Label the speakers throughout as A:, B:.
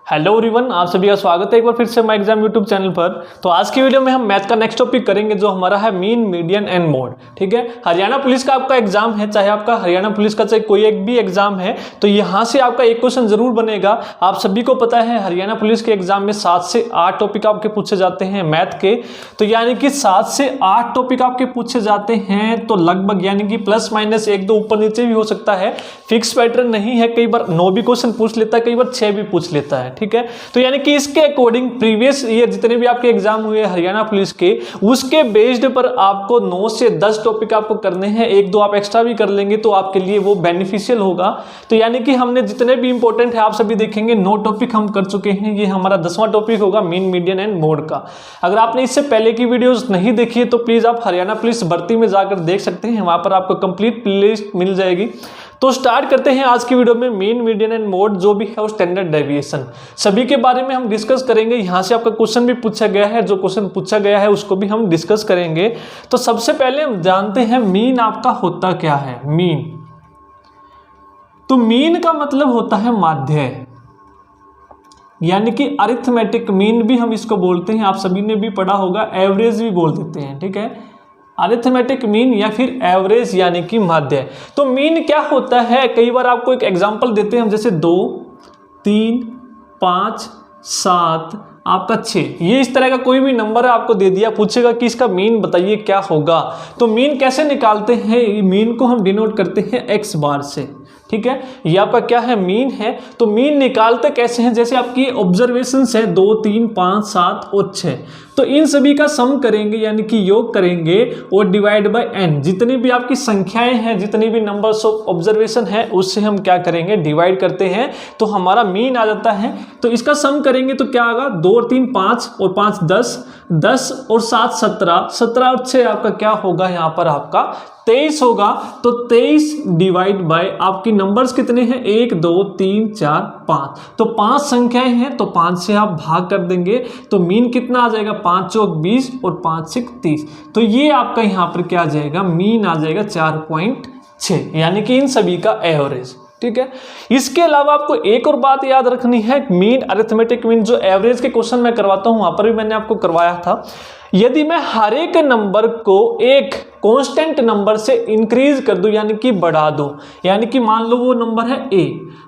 A: Hello everyone, आप सभी का स्वागत है एक बार फिर से माय एग्जाम यूट्यूब चैनल पर। तो आज की वीडियो में हम मैथ का नेक्स्ट टॉपिक करेंगे जो हमारा है मीन, मीडियन एंड मोड। ठीक है, हरियाणा पुलिस का आपका एग्जाम है, चाहे आपका हरियाणा पुलिस का चाहे कोई एक भी एग्जाम है, तो यहाँ से आपका एक क्वेश्चन जरूर बनेगा। आप सभी को पता है हरियाणा पुलिस के एग्जाम में 7 से 8 टॉपिक आपके पूछे जाते हैं मैथ के, तो यानी कि 7 से 8 टॉपिक आपके पूछे जाते हैं। तो लगभग यानी कि प्लस माइनस 1-2 ऊपर नीचे भी हो सकता है, फिक्स पैटर्न नहीं है। कई बार 9 भी क्वेश्चन पूछ लेता है, कई बार 6 भी पूछ लेता है। ठीक है, तो यानी कि इसके अकॉर्डिंग प्रीवियस ईयर जितने भी आपके एग्जाम हुए हरियाणा पुलिस के, उसके बेस्ड पर आपको 9 से 10 टॉपिक आपको करने हैं। 1-2 आप एक्स्ट्रा भी कर लेंगे तो आपके लिए वो बेनिफिशियल होगा। तो यानी कि हमने जितने भी इंपॉर्टेंट है आप सभी देखेंगे 9 टॉपिक हम कर चुके हैं। ये हमारा 10वां टॉपिक होगा मीन, मीडियन एंड मोड का। अगर आपने इससे पहले की वीडियोस नहीं देखी है तो प्लीज आप हरियाणा पुलिस भर्ती में जाकर देख सकते हैं, वहां पर आपको कंप्लीट प्लेलिस्ट मिल जाएगी। तो स्टार्ट करते हैं आज की वीडियो में मीन, मीडियन एंड मोड जो भी है वो स्टैंडर्ड डेविएशन सभी के बारे में हम डिस्कस करेंगे। यहां से आपका क्वेश्चन भी पूछा गया है, जो क्वेश्चन पूछा गया है उसको भी हम डिस्कस करेंगे। तो सबसे पहले हम जानते हैं मीन आपका होता क्या है। मीन, तो मीन का मतलब होता है माध्य, यानी कि अरिथमेटिक मीन भी हम इसको बोलते हैं। आप सभी ने भी पढ़ा होगा, एवरेज भी बोल देते हैं। ठीक है, अरिथमेटिक मीन या फिर एवरेज यानी कि माध्य। तो मीन क्या होता है, कई बार आपको एक एग्जांपल देते हैं हम, जैसे 2, 3, 5, 7, आपका 6, ये इस तरह का कोई भी नंबर आपको दे दिया, पूछेगा कि इसका मीन बताइए क्या होगा। तो मीन कैसे निकालते हैं, मीन को हम डिनोट करते हैं एक्स बार से। ठीक है, ये आपका क्या है, मीन है। तो मीन निकालते कैसे हैं, जैसे आपकी ऑब्जर्वेशंस है 2, 3, 5, 7 और 6, तो इन सभी का सम करेंगे यानी कि योग करेंगे और डिवाइड बाय n। जितनी भी आपकी संख्याएं हैं, जितनी भी नंबर्स ऑफ ऑब्जर्वेशन है, उससे हम क्या करेंगे, डिवाइड करते हैं, तो हमारा मीन आ जाता है। तो इसका सम करेंगे तो क्या होगा, 2 और 3 5 और 5 10, 10 और 7 17, 17 और 6 आपका क्या होगा, यहाँ पर आपका 23 होगा। तो 23 डिवाइड बाय आपकी नंबर्स कितने हैं, 1 2 3 4 5, तो 5 संख्याएं हैं, तो 5 से आप भाग कर देंगे तो मीन कितना आ जाएगा, 5 चौक 20 और 5 6 30। तो ये आपका यहाँ पर क्या आ जाएगा, मीन आ जाएगा 4.6, यानी कि इन सभी का एवरेज। ठीक है, इसके अलावा आपको एक और बात याद रखनी है, मीन, अरिथमेटिक मीन, जो एवरेज के क्वेश्चन मैं करवाता हूं वहां पर भी मैंने आपको करवाया था। यदि मैं हर एक नंबर को एक कांस्टेंट नंबर से इंक्रीज कर दूं यानी कि बढ़ा दूं, यानी कि मान लो वो नंबर है a,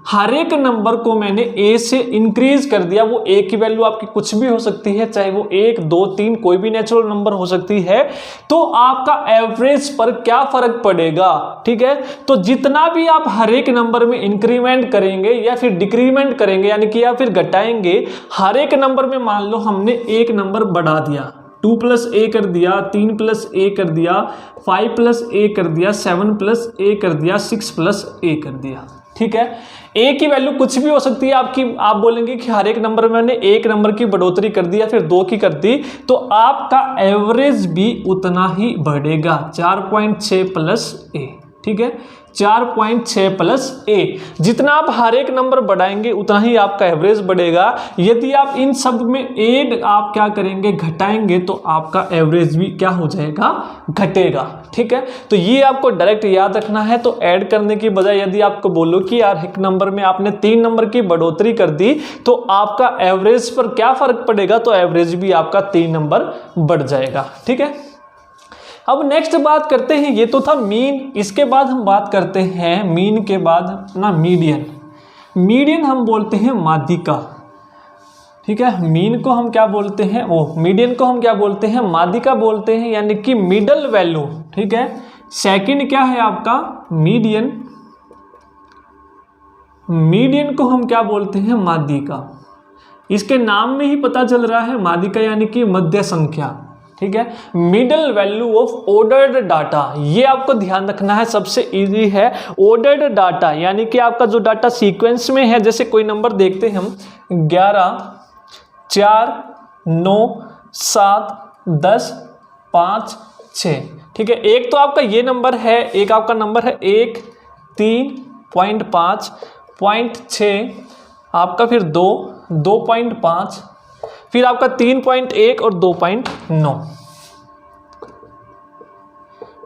A: हर एक नंबर को मैंने a से इंक्रीज कर दिया, वो a की वैल्यू आपकी कुछ भी हो सकती है, चाहे वो 1 2 3 कोई भी नेचुरल नंबर हो सकती है, तो आपका एवरेज पर क्या फर्क पड़ेगा। ठीक है, तो जितना भी आप हर एक नंबर में इंक्रीमेंट करेंगे या फिर डिक्रीमेंट करेंगे यानी कि या फिर घटाएंगे, हर एक नंबर में मान लो हमने एक नंबर बढ़ा दिया, 2 + a कर दिया, 3 + a कर दिया, 5 + a कर दिया, 7 + a कर दिया, 6 + a कर दिया। ठीक है, a की वैल्यू कुछ भी हो सकती है आपकी, आप बोलेंगे कि हर एक नंबर में मैंने एक नंबर की बढ़ोतरी कर दी या फिर 2 की कर दी, तो आपका एवरेज भी उतना ही बढ़ेगा, 4.6 + a। ठीक है, 4.6 + a, जितना आप हर एक नंबर बढ़ाएंगे उतना ही आपका एवरेज बढ़ेगा। यदि आप इन सब में एड आप क्या करेंगे, घटाएंगे, तो आपका एवरेज भी क्या हो जाएगा, घटेगा। ठीक है, तो ये आपको डायरेक्ट याद रखना है। तो ऐड करने की बजाय यदि आपको बोलो कि यार एक नंबर में आपने 3 नंबर की बढ़ोतरी कर दी, तो आपका एवरेज पर क्या फर्क पड़ेगा, तो एवरेज भी आपका 3 नंबर बढ़ जाएगा। ठीक है, अब नेक्स्ट बात करते हैं, ये तो था मीन, इसके बाद हम बात करते हैं मीन के बाद अपना मीडियन। मीडियन हम बोलते हैं माध्यिका। ठीक है, मीन को हम क्या बोलते हैं, मीडियन को हम क्या बोलते हैं, माध्यिका बोलते हैं, यानी कि मिडल वैल्यू। ठीक है, सेकंड क्या है आपका, मीडियन। मीडियन को हम क्या बोलते हैं, माध्यिका। इसके नाम में ही पता चल रहा है, माध्यिका यानी कि मध्य संख्या। ठीक है, middle value of ordered data, ये आपको ध्यान रखना है, सबसे इजी है। ऑर्डर्ड डाटा यानी कि आपका जो डाटा सीक्वेंस में है, जैसे कोई नंबर देखते हैं हम, 11 4 9 7 10 5 6। ठीक है, एक तो आपका ये नंबर है, एक आपका नंबर है 1 3.5 0.6, आपका फिर 2 2.5, फिर आपका 3.1 और 2.9।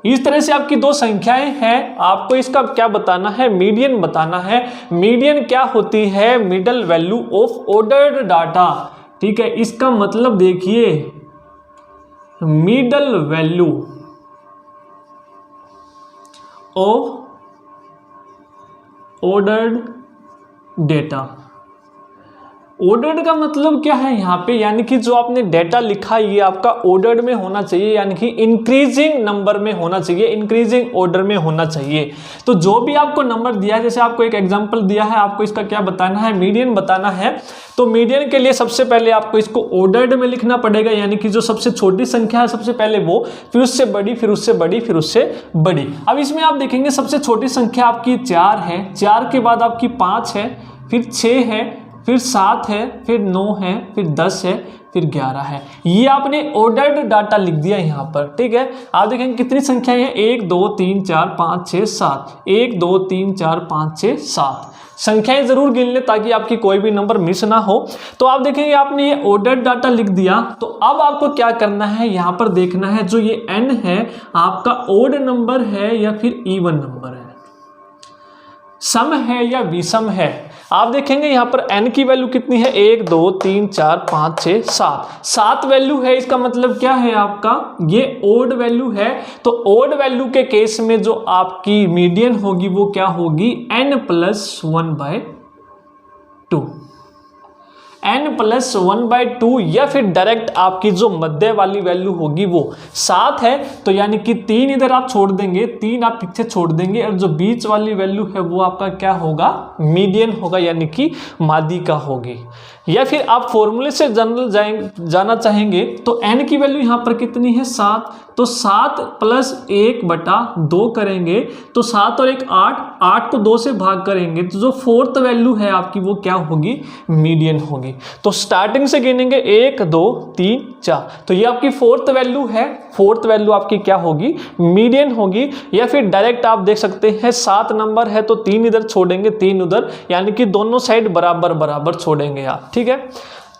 A: इस तरह से आपकी दो संख्याएं हैं, आपको इसका क्या बताना है, मीडियन बताना है। मीडियन क्या होती है, middle value of ordered data. ठीक है, इसका मतलब देखिए middle value of ordered data. Ordered का मतलब क्या है यहाँ पे, यानी कि जो आपने डेटा लिखा ये आपका ऑर्डर्ड में होना चाहिए, यानी कि इंक्रीजिंग नंबर में होना चाहिए, इंक्रीजिंग ऑर्डर में होना चाहिए। तो जो भी आपको नंबर दिया है, जैसे आपको एक एग्जांपल दिया है, आपको इसका क्या बताना है, मीडियन बताना है। तो मीडियन के लिए सबसे पहले आपको इसको ऑर्डर्ड में लिखना पड़ेगा, यानी कि जो सबसे छोटी संख्या है सबसे पहले वो, फिर उससे बड़ी, फिर उससे बड़ी, फिर उससे बड़ी। अब इसमें आप देखेंगे सबसे छोटी संख्या आपकी 4 है, 4 के बाद आपकी 5 है, फिर 6 है, फिर 7 है, फिर 9 है, फिर 10 है, फिर 11 है। ये आपने ऑर्डर्ड डाटा लिख दिया यहाँ पर। ठीक है, आप देखेंगे कितनी संख्याएं हैं, 1 2 3 4 5 6 7, 1 2 3 4 5 6 7 संख्याएं जरूर गिन ले ताकि आपकी कोई भी नंबर मिस ना हो। तो आप देखेंगे आपने ये ऑर्डर्ड डाटा लिख दिया। तो अब आपको क्या करना है, यहाँ पर देखना है जो ये n है आपका ऑड नंबर है या फिर इवन नंबर है, सम है या विषम है। आप देखेंगे यहाँ पर n की वैल्यू कितनी है, 1 2 3 4 5 6 7, 7 वैल्यू है। इसका मतलब क्या है, आपका ये ओड वैल्यू है। तो ओड वैल्यू के केस में जो आपकी मीडियन होगी वो क्या होगी, n+1/2, n+1/2, या फिर डायरेक्ट आपकी जो मध्य वाली वैल्यू होगी वो 7 है, तो यानी कि 3 इधर आप छोड़ देंगे, 3 आप पीछे छोड़ देंगे, और जो बीच वाली वैल्यू है वो आपका क्या होगा, मीडियन होगा, यानी कि माध्यिका होगी। या फिर आप फॉर्मूले से जनरल जाना चाहेंगे तो n की वैल्यू यहाँ पर कितनी है, 7, तो 7 + 1/2 करेंगे तो 7 और 1 8, 8 को 2 से भाग करेंगे तो जो फोर्थ वैल्यू है आपकी वो क्या होगी, मीडियन होगी। तो स्टार्टिंग से गिनेंगे 1 2 3 4, तो ये आपकी फोर्थ वैल्यू है, फोर्थ वैल्यू आपकी क्या होगी, मीडियन होगी। या फिर डायरेक्ट आप देख सकते हैं 7 नंबर है तो 3 इधर छोड़ेंगे, 3 उधर, यानी कि दोनों साइड बराबर बराबर छोड़ेंगे आप। ठीक है,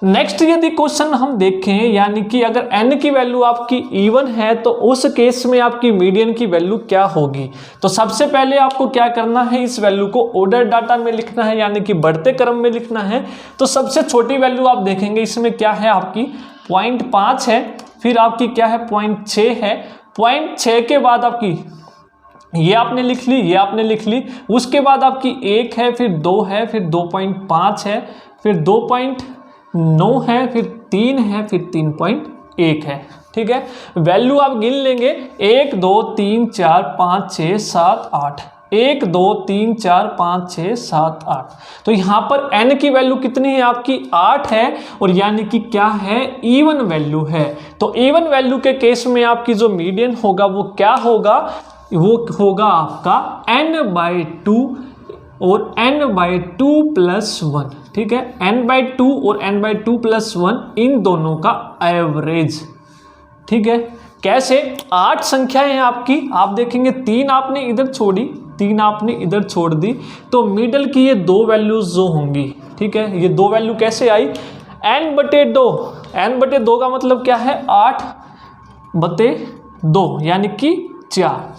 A: नेक्स्ट यदि क्वेश्चन हम देखें, यानी कि अगर n की वैल्यू आपकी इवन है तो उस केस में आपकी मीडियन की वैल्यू क्या होगी। तो सबसे पहले आपको क्या करना है, इस वैल्यू को ऑर्डर डाटा में लिखना है, यानी कि बढ़ते क्रम में लिखना है। तो सबसे छोटी वैल्यू आप देखेंगे इसमें क्या है, आपकी 0.5 है, फिर आपकी क्या है 0.6 है, 0.6 के बाद आपकी ये आपने लिख ली, ये आपने लिख ली, उसके बाद आपकी 1 है, फिर 2 है, फिर 2.5 है, फिर 2.9 है, फिर 3 है, फिर 3.1 है। ठीक है, वैल्यू आप गिन लेंगे 1 2 3 4 5 6 7 8, 1 2 3 4 5 6 7 8। तो यहाँ पर n की वैल्यू कितनी है आपकी, 8 है, और यानी कि क्या है, इवन वैल्यू है। तो इवन वैल्यू के केस में आपकी जो मीडियन होगा वो क्या होगा, वो होगा आपका n/2 और n/2 + 1। ठीक है, n/2 और n/2 + 1 इन दोनों का एवरेज। ठीक है, कैसे, 8 संख्याएं हैं आपकी, आप देखेंगे 3 आपने इधर छोड़ी, 3 आपने इधर छोड़ दी, तो मिडल की ये 2 वैल्यूज जो होंगी, ठीक है, ये 2 वैल्यू कैसे आई, n/2, n/2 का मतलब क्या है, 8/2, यानी कि 4।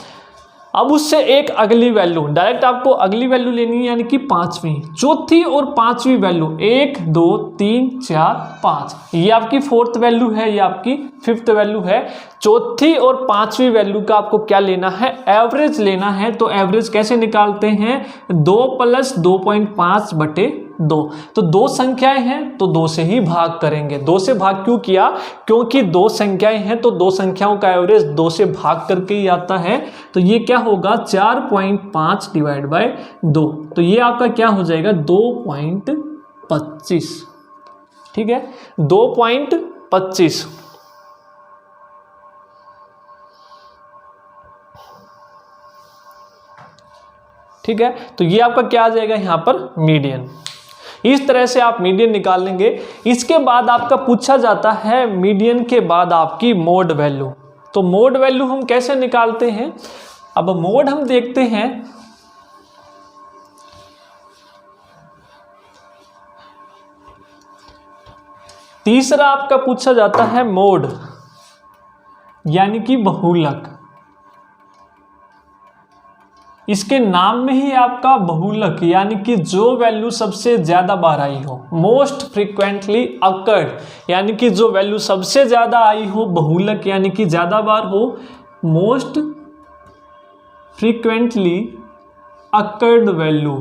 A: अब उससे एक अगली वैल्यू, डायरेक्ट आपको अगली वैल्यू लेनी है, यानी कि 5वीं, चौथी और 5वीं वैल्यू, 1 2 3 4 5, ये आपकी फोर्थ वैल्यू है, ये आपकी फिफ्थ वैल्यू है। चौथी और 5वीं वैल्यू का आपको क्या लेना है, एवरेज लेना है। तो एवरेज कैसे निकालते हैं, 2 + 2.5/2। तो 2 संख्याएं हैं तो 2 से ही भाग करेंगे। 2 से भाग क्यों किया, क्योंकि 2 संख्याएं हैं तो 2 संख्याओं का एवरेज 2 से भाग करके ही आता है। तो ये क्या होगा, 4.5 / 2, तो ये आपका क्या हो जाएगा, 2.25। ठीक है, 2.25। ठीक है, तो ये आपका क्या आ जाएगा यहाँ पर, मीडियन। इस तरह से आप मीडियन निकाल लेंगे। इसके बाद आपका पूछा जाता है मीडियन के बाद आपकी मोड वैल्यू। तो मोड वैल्यू हम कैसे निकालते हैं, अब मोड हम देखते हैं। तीसरा आपका पूछा जाता है मोड, यानी कि बहुलक। इसके नाम में ही आपका बहुलक यानी कि जो वैल्यू सबसे ज़्यादा बार आई हो, मोस्ट फ्रीक्वेंटली अकर्ड यानी कि जो वैल्यू सबसे ज़्यादा आई हो, बहुलक यानी कि ज़्यादा बार हो, मोस्ट फ्रीक्वेंटली अकर्ड वैल्यू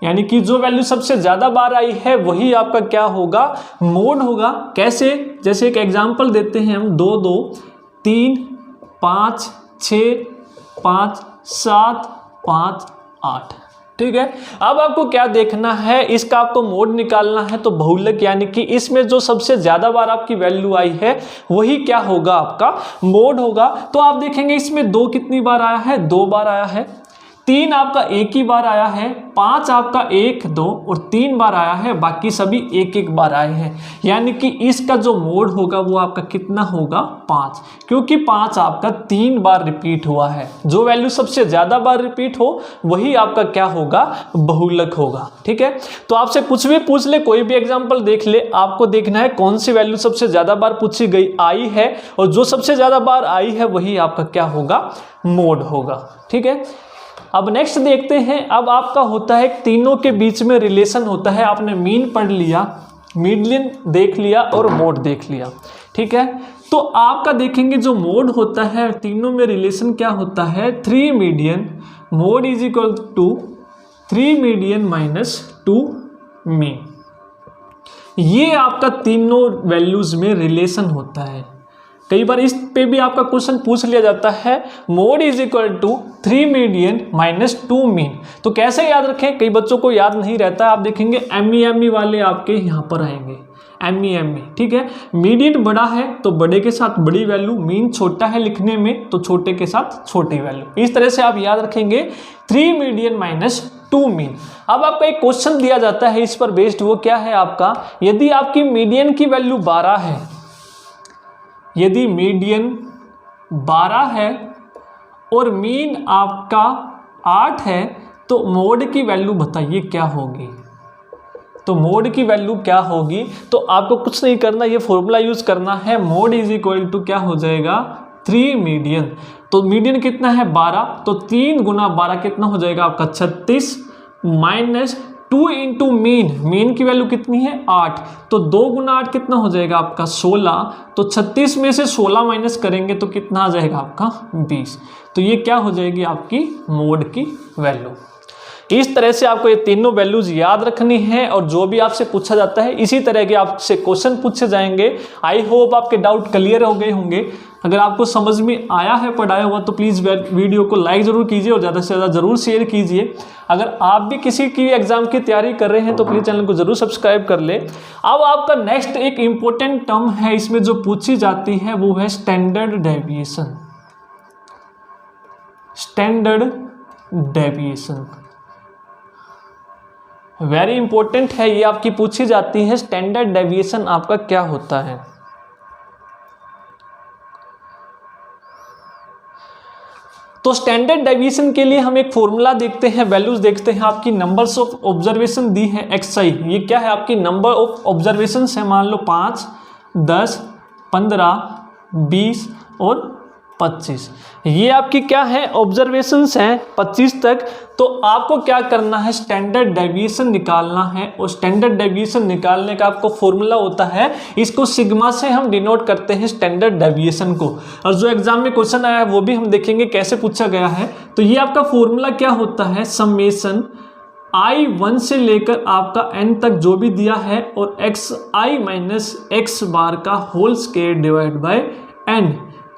A: यानी कि जो वैल्यू सबसे ज़्यादा बार आई है वही आपका क्या होगा, मोड होगा। कैसे, जैसे एक एग्जांपल देते हैं हम, 2 2 3 5 6 5 7 5 8, ठीक है। अब आपको क्या देखना है, इसका आपको मोड निकालना है, तो बहुलक यानी कि इसमें जो सबसे ज़्यादा बार आपकी वैल्यू आई है वही क्या होगा, आपका मोड होगा। तो आप देखेंगे इसमें 2 कितनी बार आया है, 2 बार आया है, 3 आपका एक ही बार आया है, 5 आपका 1 2 और 3 बार आया है, बाकी सभी एक एक बार आए हैं। यानी कि इसका जो मोड होगा वो आपका कितना होगा, 5, क्योंकि 5 आपका 3 बार रिपीट हुआ है। जो वैल्यू सबसे ज़्यादा बार रिपीट हो वही आपका क्या होगा, बहुलक होगा, ठीक है। तो आपसे कुछ भी पूछ ले, कोई भी एग्जाम्पल देख ले, आपको देखना है कौन सी वैल्यू सबसे ज़्यादा बार पूछी गई आई है, और जो सबसे ज़्यादा बार आई है वही आपका क्या होगा, मोड होगा, ठीक है। अब नेक्स्ट देखते हैं। अब आपका होता है तीनों के बीच में रिलेशन होता है। आपने मीन पढ़ लिया, मीडियन देख लिया और मोड देख लिया, ठीक है। तो आपका देखेंगे जो मोड होता है, तीनों में रिलेशन क्या होता है, 3 median mode is equal to 3 median minus 2 mean. ये आपका तीनों वैल्यूज में रिलेशन होता है। कई बार इस पे भी आपका क्वेश्चन पूछ लिया जाता है, mode is equal to 3 median minus 2 mean. तो कैसे याद रखें, कई बच्चों को याद नहीं रहता। आप देखेंगे एमई वाले आपके यहाँ पर आएंगे, एमई, ठीक है। मीडियन बड़ा है तो बड़े के साथ बड़ी वैल्यू, मीन छोटा है लिखने में तो छोटे के साथ छोटी वैल्यू। इस तरह से आप याद रखेंगे 3 मीडियन माइनस 2 मीन। अब आपका एक क्वेश्चन दिया जाता है इस पर बेस्ड, वो क्या है आपका, यदि आपकी मीडियन की वैल्यू 12 है, यदि मीडियन 12 है और मीन आपका 8 है, तो मोड की वैल्यू बताइए क्या होगी। तो मोड की वैल्यू क्या होगी, तो आपको कुछ नहीं करना, ये फॉर्मूला यूज करना है, मोड इज इक्वल टू क्या हो जाएगा, 3 मीडियन। तो मीडियन कितना है 12, तो 3 गुना 12 कितना हो जाएगा आपका 36 माइनस 2 इंटू मीन, मीन की वैल्यू कितनी है 8, तो 2 गुना 8 कितना हो जाएगा आपका 16, तो 36 में से 16 माइनस करेंगे तो कितना आ जाएगा आपका 20। तो ये क्या हो जाएगी आपकी मोड की वैल्यू। इस तरह से आपको ये तीनों वैल्यूज याद रखनी है, और जो भी आपसे पूछा जाता है इसी तरह के आपसे क्वेश्चन पूछे जाएंगे। आई होप आपके डाउट क्लियर हो गए होंगे। अगर आपको समझ में आया है पढ़ाया हुआ तो प्लीज़ वीडियो को लाइक ज़रूर कीजिए और ज़्यादा से ज़्यादा ज़रूर शेयर कीजिए। अगर आप भी किसी की एग्जाम की तैयारी कर रहे हैं तो प्लीज़ चैनल को ज़रूर सब्सक्राइब कर ले। अब आपका नेक्स्ट एक इम्पोर्टेंट टर्म है इसमें जो पूछी जाती है, वो है standard deviation. Standard deviation very important है, ये आपकी पूछी जाती है। स्टैंडर्ड डेविएशन आपका क्या होता है। तो स्टैंडर्ड डेविएशन के लिए हम एक फॉर्मूला देखते हैं, वैल्यूज देखते हैं। आपकी नंबर्स ऑफ ऑब्जर्वेशन दी है xi, ये क्या है आपकी नंबर ऑफ ऑब्जर्वेशन है। मान लो 5 10 15 20 और 25, ये आपकी क्या है ऑब्जर्वेशंस हैं 25 तक। तो आपको क्या करना है, स्टैंडर्ड डेविएशन निकालना है, और स्टैंडर्ड डेविएशन निकालने का आपको फॉर्मूला होता है, इसको सिग्मा से हम डिनोट करते हैं स्टैंडर्ड डेविएशन को। और जो एग्जाम में क्वेश्चन आया है वो भी हम देखेंगे कैसे पूछा गया है। तो ये आपका फॉर्मूला क्या होता है, समेशन i1 से लेकर आपका n तक जो भी दिया है, और xi माइनस x बार का whole square divide by n,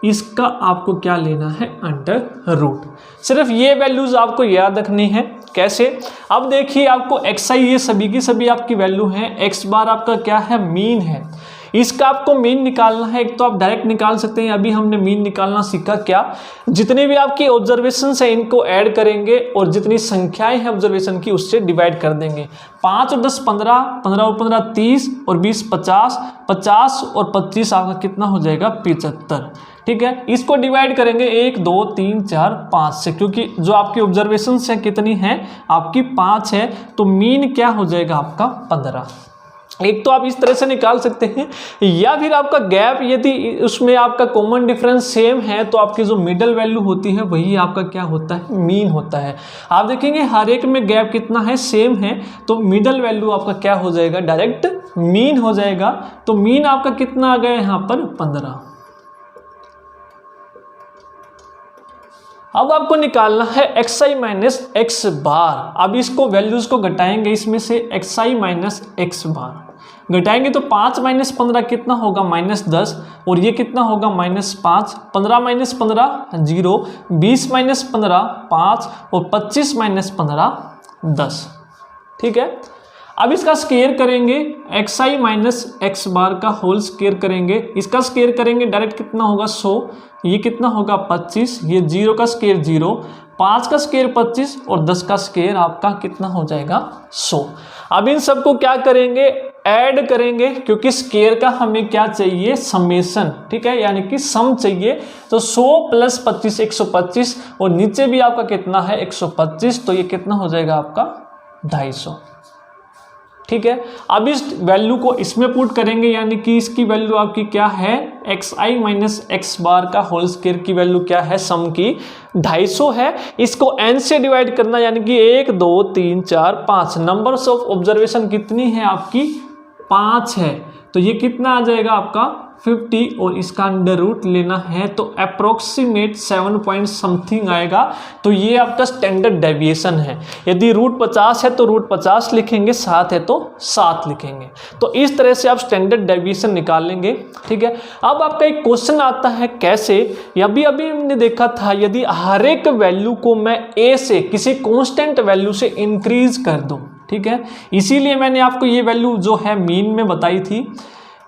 A: इसका आपको क्या लेना है, अंडर रूट। सिर्फ ये वैल्यूज आपको याद रखनी है। कैसे, अब देखिए आपको xi ये सभी की सभी आपकी वैल्यू है, x बार आपका क्या है, मीन है। इसका आपको मीन निकालना है। एक तो आप डायरेक्ट निकाल सकते हैं, अभी हमने मीन निकालना सीखा क्या, जितने भी आपकी ऑब्जर्वेशन है इनको ऐड करेंगे और जितनी संख्याएं हैं ऑब्जर्वेशन की उससे डिवाइड कर देंगे। 5 और 10 15, 15 और 15 30 और 20 50, 50 और 25 आपका कितना हो जाएगा 75। ठीक है, इसको डिवाइड करेंगे 1 2 3 4 5 से, क्योंकि जो आपकी ऑब्जर्वेशन है कितनी है आपकी 5 है, तो मीन क्या हो जाएगा आपका 15। एक तो आप इस तरह से निकाल सकते हैं, या फिर आपका गैप यदि उसमें आपका कॉमन डिफरेंस सेम है तो आपकी जो मिडल वैल्यू होती है वही आपका क्या होता है, मीन होता है। आप देखेंगे हर एक में गैप कितना है, सेम है, तो मिडल वैल्यू आपका क्या हो जाएगा, डायरेक्ट मीन हो जाएगा। तो मीन आपका कितना आ गया यहाँ पर 15। अब आपको निकालना है xi माइनस एक्स बार। अब इसको वैल्यूज को घटाएंगे, इसमें से xi माइनस एक्स बार घटाएंगे तो 5 माइनस 15 कितना होगा, -10, और ये कितना होगा -5। 15 माइनस 15 0, 20 माइनस 15 5, और 25 माइनस 15 10। ठीक है, अब इसका स्क्वायर करेंगे, xi माइनस एक्स बार का होल स्क्वायर करेंगे, इसका स्क्वायर करेंगे डायरेक्ट कितना होगा 100, ये कितना होगा 25, ये 0 का स्क्वायर 0, 5 का स्क्वायर 25, और 10 का स्क्वायर आपका कितना हो जाएगा 100। अब इन सबको क्या करेंगे, ऐड करेंगे, क्योंकि स्क्वायर का हमें क्या चाहिए, समेशन। ठीक है, यानी कि सम चाहिए। तो 100 प्लस 25 125, और नीचे भी आपका कितना है 125, तो ये कितना हो जाएगा आपका 250। ठीक है, अब इस वैल्यू को इसमें पुट करेंगे, यानी कि इसकी वैल्यू आपकी क्या है, xi माइनस एक्स बार का होल स्क्वायर की वैल्यू क्या है, सम की 250 है। इसको n से डिवाइड करना, यानी कि 1 2 3 4 5, नंबर्स ऑफ ऑब्जर्वेशन कितनी है आपकी, 5 है। तो ये कितना आ जाएगा आपका 50, और इसका अंडर रूट लेना है तो अप्रोक्सीमेट 7 पॉइंट समथिंग आएगा। तो ये आपका स्टैंडर्ड डेविएशन है। यदि रूट 50 है तो रूट 50 लिखेंगे, 7 है तो 7 लिखेंगे। तो इस तरह से आप स्टैंडर्ड डेविएशन निकालेंगे। ठीक है, अब आपका एक क्वेश्चन आता है कैसे, अभी हमने देखा था, यदि हर एक वैल्यू को मैं a से किसी कांस्टेंट वैल्यू से इंक्रीज कर दूं। ठीक है, इसीलिए मैंने आपको ये वैल्यू जो है मीन में बताई थी।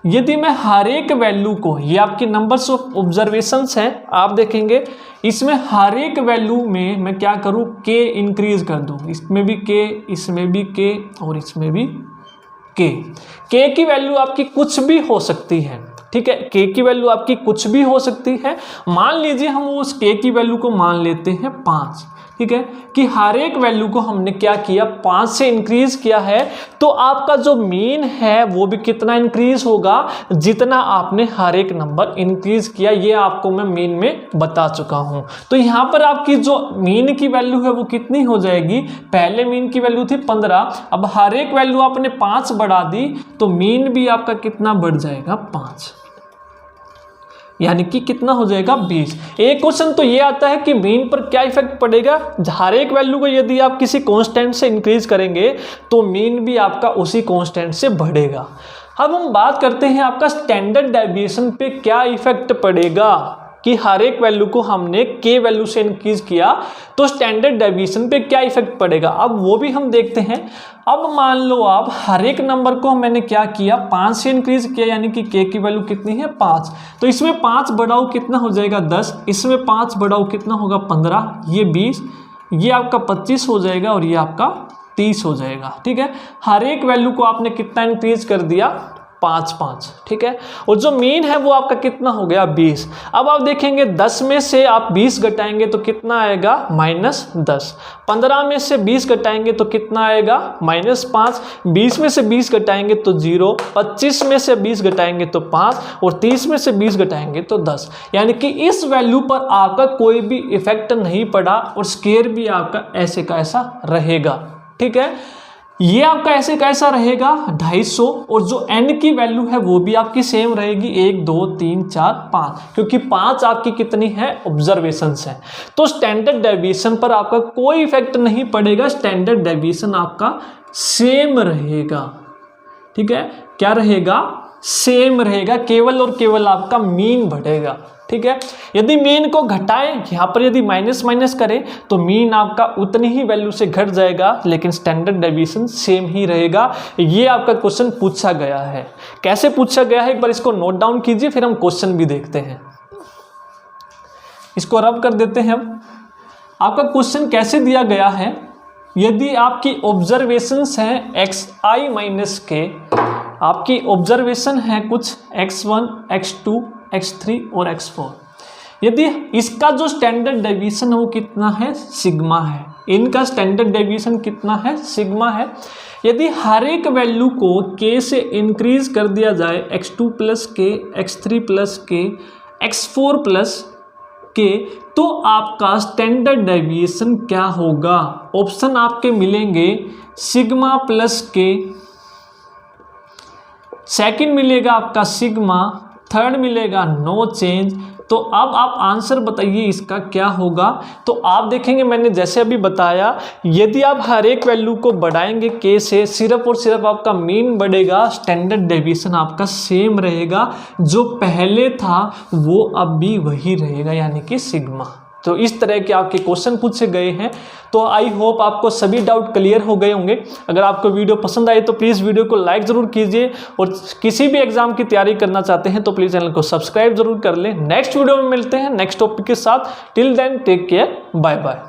A: यदि मैं हर एक वैल्यू को, ये आपके नंबर्स ऑफ ऑब्जर्वेशंस हैं, आप देखेंगे इसमें हर एक वैल्यू में मैं क्या करूं, k इंक्रीज कर दूं, इसमें भी k, इसमें भी k, और इसमें भी k की वैल्यू आपकी कुछ भी हो सकती है। ठीक है, k की वैल्यू आपकी कुछ भी हो सकती है। मान लीजिए हम उस k की वैल्यू को मान लेते हैं 5। ठीक है, कि हर एक वैल्यू को हमने क्या किया, 5 से इंक्रीज किया है, तो आपका जो मीन है वो भी कितना इंक्रीज होगा, जितना आपने हर एक नंबर इंक्रीज किया। ये आपको मैं मीन में बता चुका हूं। तो यहां पर आपकी जो मीन की वैल्यू है वो कितनी हो जाएगी, पहले मीन की वैल्यू थी 15, अब हर एक वैल्यू आपने 5 बढ़ा दी, तो मीन भी आपका कितना बढ़ जाएगा 5, यानी कि कितना हो जाएगा 20। एक क्वेश्चन तो ये आता है कि मीन पर क्या इफेक्ट पड़ेगा, हर एक वैल्यू को यदि आप किसी कांस्टेंट से इंक्रीज करेंगे तो मीन भी आपका उसी कांस्टेंट से बढ़ेगा। अब हम बात करते हैं आपका स्टैंडर्ड डेविएशन पे क्या इफेक्ट पड़ेगा, कि हर एक वैल्यू को हमने k वैल्यू से इंक्रीज किया तो स्टैंडर्ड डेविएशन पे क्या इफेक्ट पड़ेगा, अब वो भी हम देखते हैं। अब मान लो आप हर एक नंबर को मैंने क्या किया, 5 से इंक्रीज किया, यानी कि k की वैल्यू कितनी है 5, तो इसमें 5 बढ़ाओ कितना हो जाएगा 10, इसमें 5 बढ़ाओ कितना होगा 15, ये 20, ये आपका 25 हो जाएगा, और ये आपका 30 हो जाएगा। ठीक है, हर एक वैल्यू को आपने कितना इंक्रीज कर दिया, 5। ठीक है, और जो मीन है वो आपका कितना हो गया 20। अब आप देखेंगे 10 में से आप 20 घटाएंगे तो कितना आएगा -10, 15 में से 20 घटाएंगे तो कितना आएगा -5, 20 में से 20 घटाएंगे तो 0, 25 में से 20 घटाएंगे तो 5, और 30 में से 20 घटाएंगे तो 10। यानी कि इस वैल्यू पर आपका कोई भी इफेक्ट नहीं पड़ा, और स्क्वायर भी आपका ऐसे का ऐसा रहेगा। ठीक है, ये आपका ऐसे कैसा रहेगा 250, और जो n की वैल्यू है वो भी आपकी सेम रहेगी, 1 2 3 4 5, क्योंकि 5 आपकी कितनी है ऑब्जर्वेशंस है। तो स्टैंडर्ड डेविएशन पर आपका कोई इफेक्ट नहीं पड़ेगा, स्टैंडर्ड डेविएशन आपका सेम रहेगा। ठीक है, क्या रहेगा, सेम रहेगा, केवल और केवल आपका मीन बढ़ेगा। ठीक है, यदि मीन को घटाएं, यहाँ पर यदि माइनस माइनस करें तो मीन आपका उतनी ही वैल्यू से घट जाएगा, लेकिन स्टैंडर्ड डेविएशन सेम ही रहेगा। ये आपका क्वेश्चन पूछा गया है। कैसे पूछा गया है, एक बार इसको नोट डाउन कीजिए, फिर हम क्वेश्चन भी देखते हैं। इसको रब कर देते हैं हम। आपका क्वेश्चन कैसे दिया गया है, यदि आपकी ऑब्जर्वेशंस हैं xi माइनस k, आपकी ऑब्जर्वेशन है कुछ x1 x2 x3 और x4, यदि इसका जो स्टैंडर्ड डेविएशन है वो कितना है, सिग्मा है, इनका स्टैंडर्ड डेविएशन कितना है, सिग्मा है। यदि हर एक वैल्यू को k से इंक्रीज कर दिया जाए x2 प्लस के, x3 प्लस के, x4 प्लस के, तो आपका स्टैंडर्ड डेविएशन क्या होगा। ऑप्शन आपके मिलेंगे सिग्मा प्लस के, सेकंड मिलेगा आपका सिग्मा, थर्ड मिलेगा नो चेंज। तो अब आप आंसर बताइए इसका क्या होगा। तो आप देखेंगे मैंने जैसे अभी बताया, यदि आप हर एक वैल्यू को बढ़ाएंगे k से, सिर्फ और सिर्फ आपका मीन बढ़ेगा, स्टैंडर्ड डेविएशन आपका सेम रहेगा, जो पहले था वो अब भी वही रहेगा, यानी कि सिग्मा। तो इस तरह के आपके क्वेश्चन पूछे गए हैं। तो आई होप आपको सभी डाउट क्लियर हो गए होंगे। अगर आपको वीडियो पसंद आए तो प्लीज़ वीडियो को लाइक ज़रूर कीजिए, और किसी भी एग्जाम की तैयारी करना चाहते हैं तो प्लीज़ चैनल को सब्सक्राइब जरूर कर लें। नेक्स्ट वीडियो में मिलते हैं नेक्स्ट टॉपिक के साथ। Till then take care, bye bye.